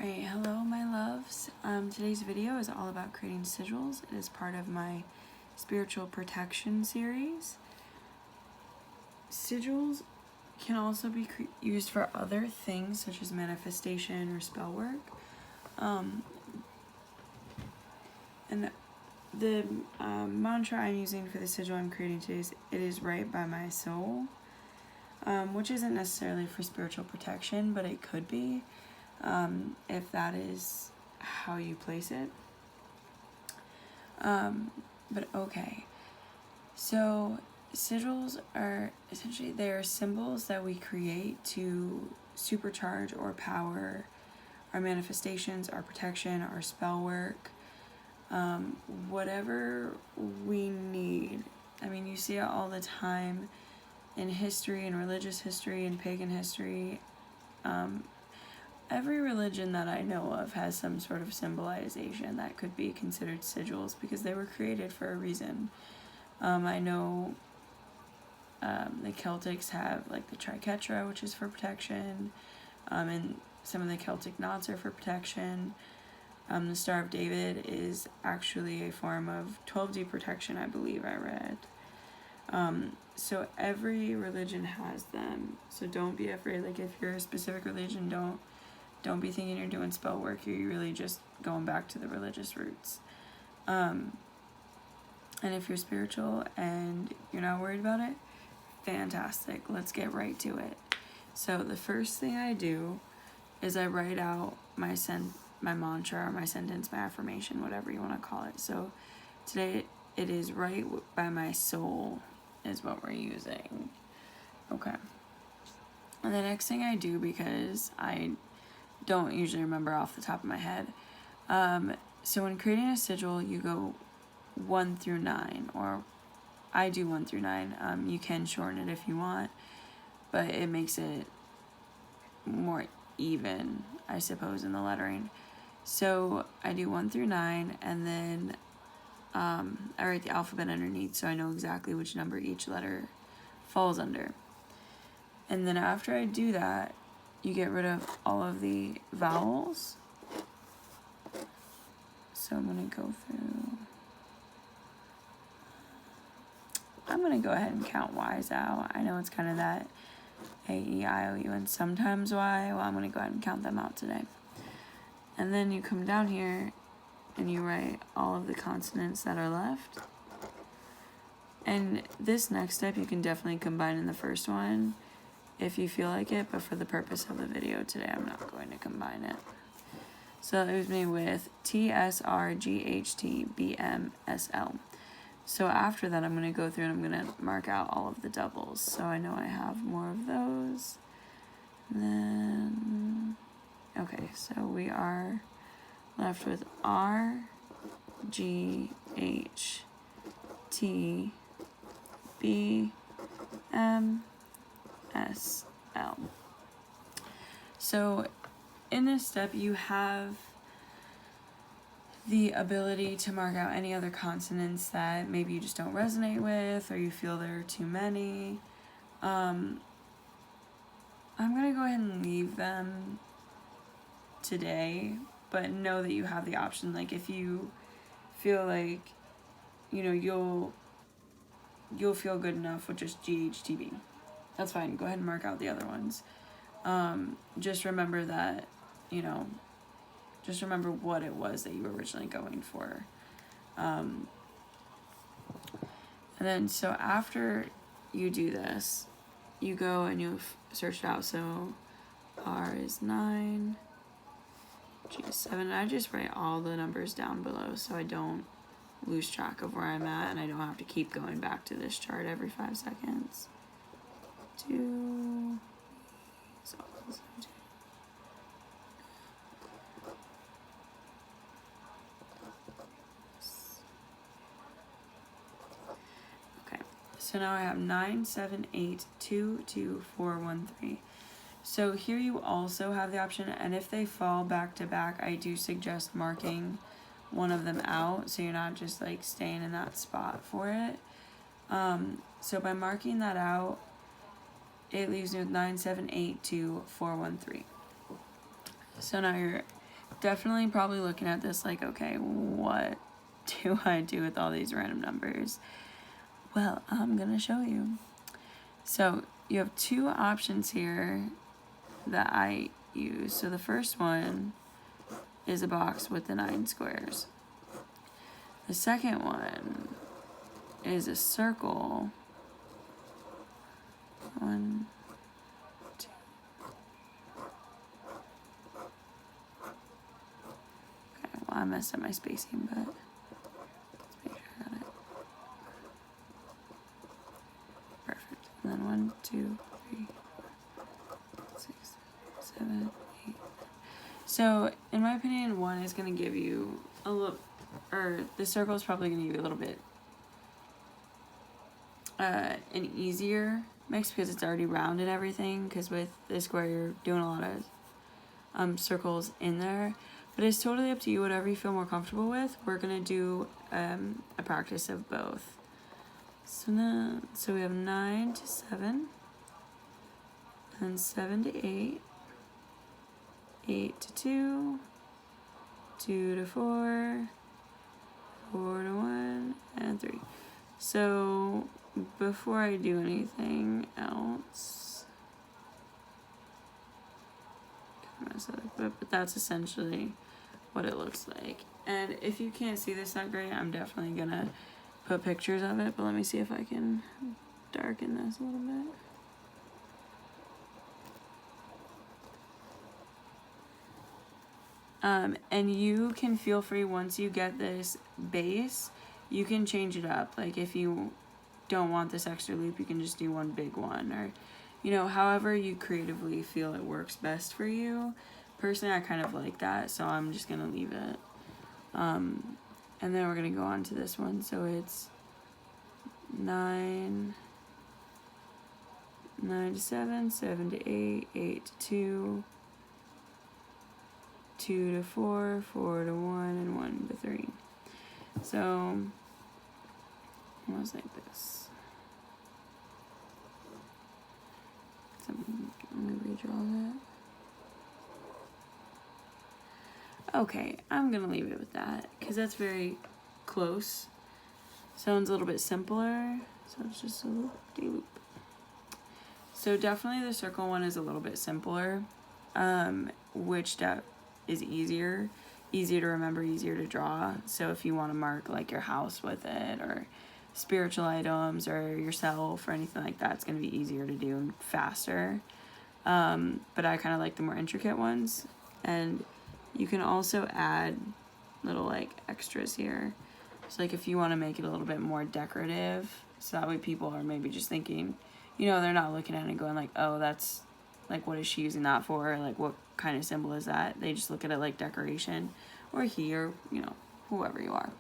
Alright, hello my loves. Today's video is all about creating sigils. It is part of my spiritual protection series. Sigils can also be used for other things such as manifestation or spell work. And the mantra I'm using for the sigil I'm creating today is "It is right by my soul," which isn't necessarily for spiritual protection, but it could be. If that is how you place it. But okay. So sigils are essentially, they are symbols that we create to supercharge or power our manifestations, our protection, our spell work, whatever we need. I mean, you see it all the time in history, in religious history, in pagan history. Every religion that I know of has some sort of symbolization that could be considered sigils because they were created for a reason. I know the Celtics have like the triquetra, which is for protection, and some of the Celtic knots are for protection. The Star of David is actually a form of 12D protection, I believe I read. So every religion has them, so don't be afraid. Like if you're a specific religion, don't be thinking you're doing spell work. You're really just going back to the religious roots. And if you're spiritual and you're not worried about it, fantastic. Let's get right to it. So the first thing I do is I write out my mantra, or my sentence, my affirmation, whatever you want to call it. So today it is right by my soul is what we're using. Okay. And the next thing I do, because I don't usually remember off the top of my head. So when creating a sigil, you go 1 through 9, or I do 1 through 9. You can shorten it if you want, but it makes it more even, I suppose, in the lettering. So I do 1 through 9, and then I write the alphabet underneath so I know exactly which number each letter falls under. And then after I do that, you get rid of all of the vowels. So I'm going to go through. I'm going to go ahead and count Y's out. I know it's kind of that A, E, I, O, U, and sometimes Y. Well, I'm going to go ahead and count them out today. And then you come down here and you write all of the consonants that are left. And this next step you can definitely combine in the first one if you feel like it, but for the purpose of the video today, I'm not going to combine it. So that leaves me with T, S, R, G, H, T, B, M, S, L. So after that, I'm going to go through and I'm going to mark out all of the doubles. So I know I have more of those. And then, okay, so we are left with R, G, H, T, B, M, S, L. So in this step, you have the ability to mark out any other consonants that maybe you just don't resonate with, or you feel there are too many. I'm going to go ahead and leave them today, but know that you have the option. Like if you feel like, you know, you'll feel good enough with just GHTB. That's fine. Go ahead and mark out the other ones. Just remember that, just remember what it was that you were originally going for. And then, so after you do this, you go and you search it out. So R is 9, G is 7. And I just write all the numbers down below so I don't lose track of where I'm at and I don't have to keep going back to this chart every 5 seconds. 2, so okay, so now I have 9, 7, 8, 2, 2, 4, 1, 3. So here you also have the option, and if they fall back to back, I do suggest marking one of them out so you're not just like staying in that spot for it. So by marking that out, it leaves me with 9, 7, 8, 2, 4, 1, 3. So now definitely probably looking at this like, okay, what do I do with all these random numbers? Well, I'm gonna show you. So you have two options here that I use. So the first one is a box with the 9 squares. The second one is a circle. 1, 2. Okay, well, I messed up my spacing, but let's make sure I got it. Perfect. And then 1, 2, 3, 4, 6, 7, 8. So, in my opinion, 1 is going to give you a little, or the circle is probably going to give you a little bit an easier mix because it's already rounded everything, because with the square you're doing a lot of circles in there, but it's totally up to you, whatever you feel more comfortable with. We're gonna do a practice of both. So we have 9 to 7, and 7 to 8, 8 to 2, 2 to 4, 4 to 1, and 3. So before I do anything else, but that's essentially what it looks like. And if you can't see this that great, I'm definitely gonna put pictures of it, but let me see if I can darken this a little bit. And you can feel free, once you get this base, you can change it up. Like if you don't want this extra loop, you can just do one big one, or however you creatively feel it works best for you. Personally, I kind of like that, so I'm just gonna leave it. And then we're gonna go on to this one. So it's 9 to 7, 7 to 8, 8 to 2, 2 to 4, 4 to 1, and 1 to 3. So almost like this. So let me redraw that. Okay, I'm gonna leave it with that because that's very close. Sounds a little bit simpler, so it's just a loop-de-loop. So definitely the circle one is a little bit simpler, which is easier to remember, easier to draw. So if you want to mark like your house with it, or spiritual items, or yourself, or anything like that, it's going to be easier to do and faster. But I kind of like the more intricate ones. And you can also add little like extras here. So like if you want to make it a little bit more decorative, so that way people are maybe just thinking, they're not looking at it and going like, oh, that's like, what is she using that for? Like, what kind of symbol is that? They just look at it like decoration, or here, whoever you are.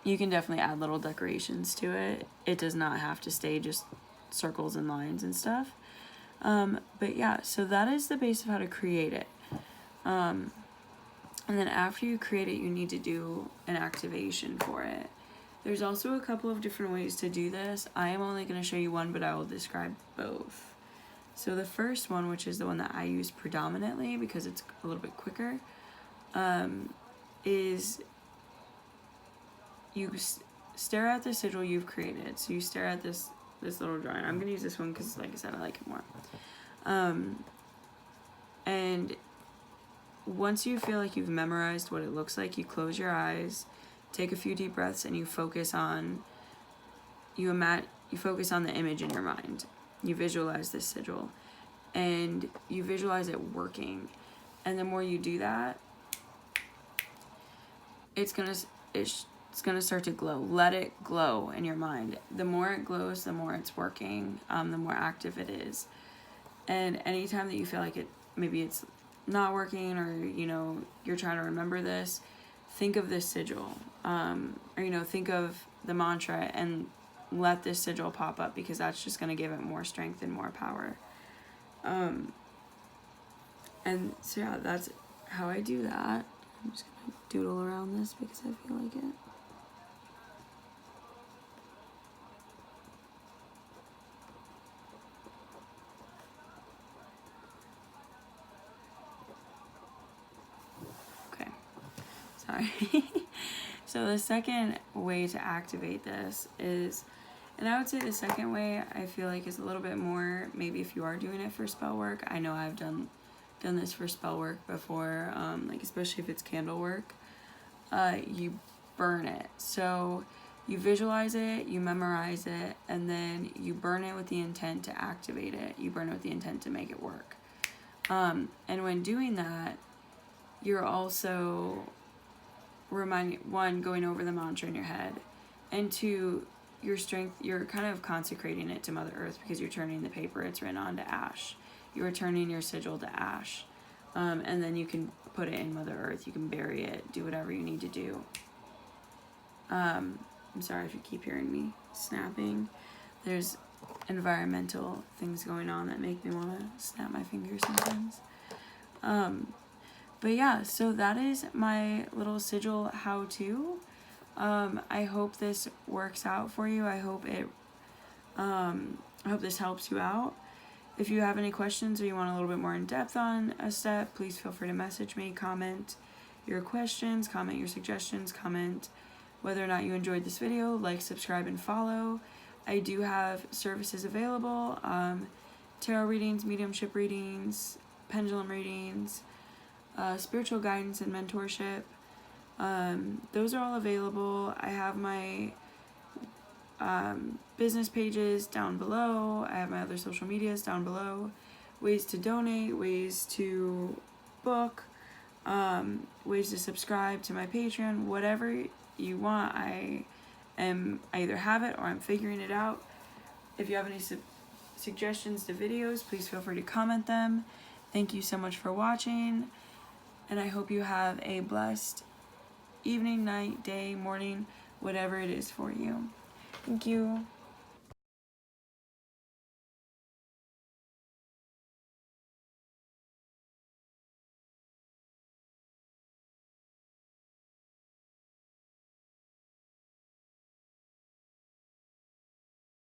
You can definitely add little decorations to it. It does not have to stay just circles and lines and stuff. But yeah, so that is the base of how to create it. And then after you create it, you need to do an activation for it. There's also a couple of different ways to do this. I am only going to show you one, but I will describe both. So the first one, which is the one that I use predominantly because it's a little bit quicker, is you stare at the sigil you've created. So you stare at this little drawing. I'm going to use this one because, like I said, I like it more. And once you feel like you've memorized what it looks like, you close your eyes, take a few deep breaths, and you focus on the image in your mind. You visualize this sigil, and you visualize it working. And the more you do that, it's gonna start to glow. Let it glow in your mind. The more it glows, the more it's working, the more active it is. And anytime that you feel like maybe it's not working, or you're trying to remember this, think of this sigil, or think of the mantra and let this sigil pop up, because that's just going to give it more strength and more power. And so yeah, that's how I do that. I'm just going to doodle around this because I feel like it. Sorry. So the second way to activate this is, and I would say the second way I feel like is a little bit more, maybe if you are doing it for spell work. I know I've done this for spell work before, like especially if it's candle work. You burn it. So you visualize it, you memorize it, and then you burn it with the intent to activate it. You burn it with the intent to make it work. And when doing that, you're also going over the mantra in your head, and two, your strength, you're kind of consecrating it to Mother Earth because you're turning the paper it's written on to ash. You're turning your sigil to ash. And then you can put it in Mother Earth. You can bury it, do whatever you need to do. I'm sorry if you keep hearing me snapping. There's environmental things going on that make me want to snap my fingers sometimes. But yeah, so that is my little sigil how-to. I hope this works out for you. I hope this helps you out. If you have any questions or you want a little bit more in depth on a step, please feel free to message me, comment your questions, comment your suggestions, comment whether or not you enjoyed this video, like, subscribe, and follow. I do have services available, tarot readings, mediumship readings, pendulum readings, spiritual guidance and mentorship. Those are all available. I have my business pages down below. I have my other social medias down below. Ways to donate, ways to book, ways to subscribe to my Patreon, whatever you want. I either have it or I'm figuring it out. If you have any suggestions to videos, please feel free to comment them. Thank you so much for watching, and I hope you have a blessed evening, night, day, morning, whatever it is for you. Thank you.